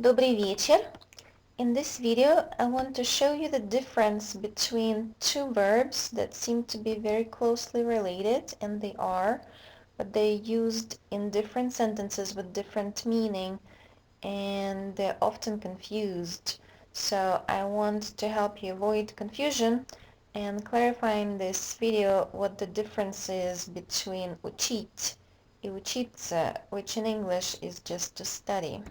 Добрый вечер. In this video, I want to show you the difference between two verbs that seem to be very closely related, and they are, but they're used in different sentences with different meaning, and they're often confused. So I want to help you avoid confusion and clarify in this video what the difference is between учить и учиться, which in English is just to study.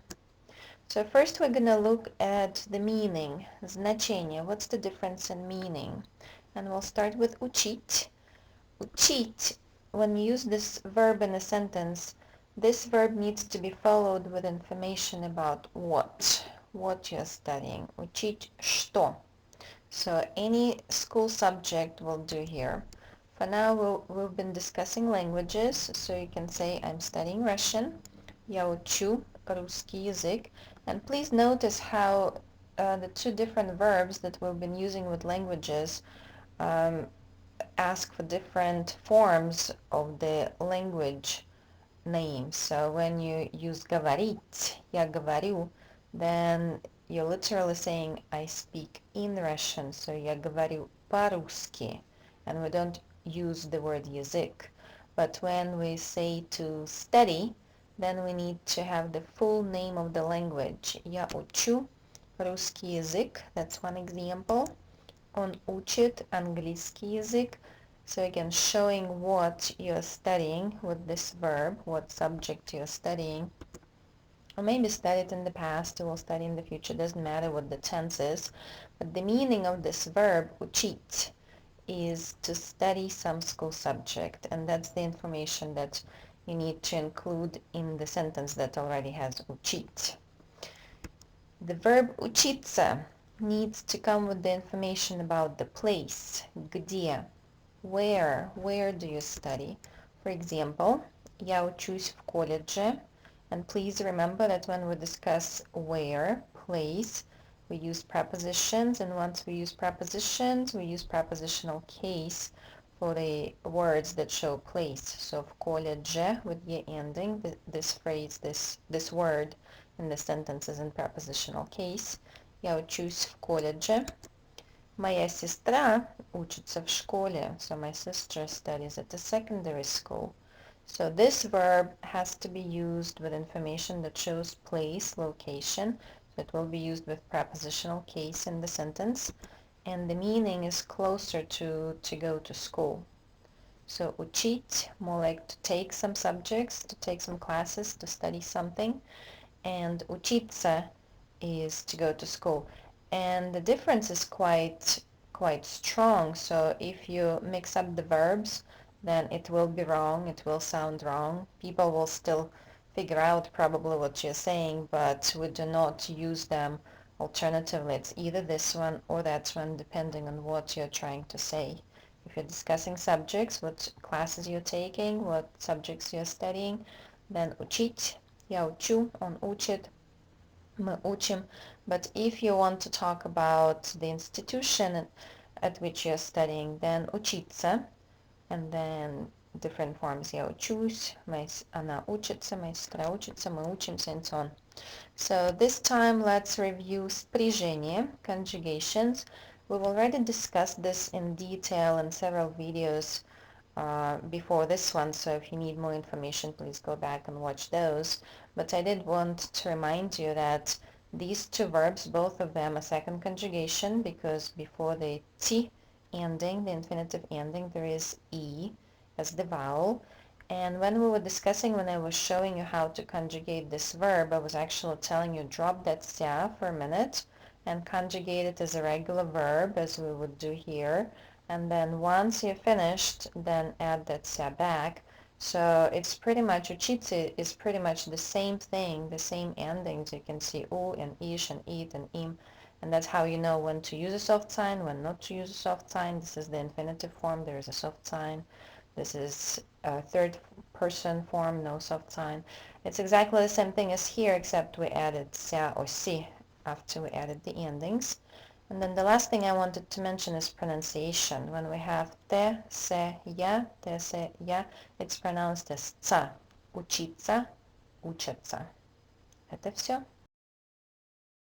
So first we're going to look at the meaning, значение. What's the difference in meaning? And we'll start with учить. Учить, when you use this verb in a sentence, this verb needs to be followed with information about what you're studying. Учить что? So any school subject will do here. For now, we've been discussing languages, so you can say I'm studying Russian. Я учу русский язык. And please notice how the two different verbs that we've been using with languages ask for different forms of the language name. So when you use говорить, я говорю, then you're literally saying I speak in Russian. So я говорю по-русски. And we don't use the word язык. But when we say to study, then we need to have the full name of the language. Я учу русский язык. That's one example. Он учит английский язык. So again, showing what you're studying with this verb, what subject you're studying. Or maybe studied in the past, or will study in the future, doesn't matter what the tense is. But the meaning of this verb, учить, is to study some school subject. And that's the information that you need to include in the sentence that already has учить. The verb учиться needs to come with the information about the place, где, where do you study. For example, я учусь в колледже, and please remember that when we discuss where, place, we use prepositions, and once we use prepositions, we use prepositional case for the words that show place. So в колледже with the ending, this phrase, this word in the sentence is in prepositional case. Я учусь в колледже. Моя сестра учится в школе. So my sister studies at the secondary school. So this verb has to be used with information that shows place, location. So it will be used with prepositional case in the sentence. And the meaning is closer to go to school. So учить, more like to take some subjects, to take some classes, to study something. And учиться is to go to school. And the difference is quite strong. So if you mix up the verbs, then it will be wrong, it will sound wrong. People will still figure out probably what you're saying, but we do not use them alternatively. It's either this one or that one, depending on what you're trying to say. If you're discussing subjects, what classes you're taking, what subjects you're studying, then учить, я учу, он учит, мы учим. But if you want to talk about the institution at which you're studying, then учиться, and then different forms. Я учусь, она учится, моя сестра учится, мы учимся, and so on. So this time let's review спряжение, conjugations. We've already discussed this in detail in several videos before this one, so if you need more information, please go back and watch those. But I did want to remind you that these two verbs, both of them, are second conjugation, because before the t ending, the infinitive ending, there is e as the vowel. And when we were discussing, when I was showing you how to conjugate this verb, I was actually telling you drop that ся for a minute and conjugate it as a regular verb, as we would do here. And then once you're finished, then add that ся back. So it's pretty much, учиться is pretty much the same thing, the same endings. You can see u and ish and it and im. And that's how you know when to use a soft sign, when not to use a soft sign. This is the infinitive form, there is a soft sign. This is a third person form, no soft sign. It's exactly the same thing as here, except we added ся or si after we added the endings. And then the last thing I wanted to mention is pronunciation. When we have te, se, ya, it's pronounced as ца. Учиться, учатся. Это все.